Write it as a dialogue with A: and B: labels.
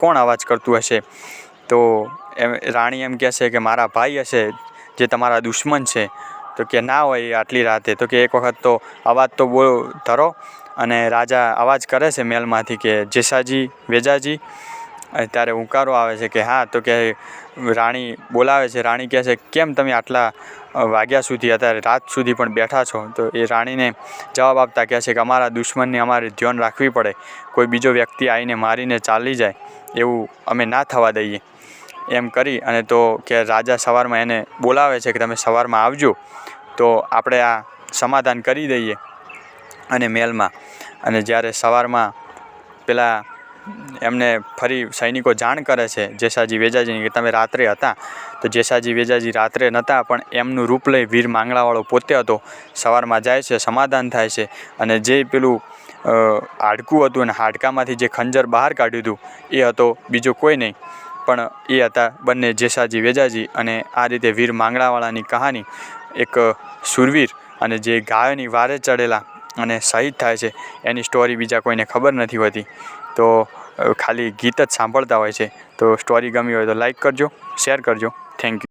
A: કોણ અવાજ કરતું હશે? તો રાણી એમ કહે છે કે મારા ભાઈ હશે જે તમારા દુશ્મન છે. તો કે ના હોય આટલી રાતે. તો કે એક વખત તો અવાજ તો ધરો. અને રાજા અવાજ કરે છે મહેલમાંથી કે જેસાજી વેજાજી. ત્યારે હુંકારો આવે છે કે હા. તો કે રાણી બોલાવે છે. રાણી કહે છે કેમ તમે આટલા વાગ્યા સુધી અત્યારે રાત સુધી પણ બેઠા છો? તો એ રાણીને જવાબ આપતા કહે છે કે અમારા દુશ્મનને અમારે ધ્યાન રાખવી પડે. કોઈ બીજો વ્યક્તિ આવીને મારીને ચાલી જાય એવું અમે ના થવા દઈએ. એમ કરી અને તો કે રાજા સવારમાં એને બોલાવે છે કે તમે સવારમાં આવજો તો આપણે આ સમાધાન કરી દઈએ અને મહેલમાં. અને જ્યારે સવારમાં પેલા એમને ફરી સૈનિકો જાણ કરે છે જેસાજી વેજાજીની કે તમે રાત્રે હતા. તો જેસાજી વેજાજી રાત્રે નહોતા પણ એમનું રૂપ લઈ વીર માંગલાવાળો પોતે હતો. સવારમાં જાય છે, સમાધાન થાય છે અને જે પેલું હાડકું હતું અને હાડકામાંથી જે ખંજર બહાર કાઢ્યું હતું એ હતો બીજો કોઈ નહીં પણ એ હતા બંને જેસાજી વેજાજી. અને આ રીતે વીર માંગલાવાળાની કહાની એક શૂરવીર અને જે ગાયોની વારે ચડેલા અને શહીદ થાય છે એની સ્ટોરી બીજા કોઈને ખબર નથી હોતી. તો ખાલી ગીત જ સાંભળતા હોય છે. તો સ્ટોરી ગમી હોય તો લાઈક કરજો, શેર કરજો. Thank you.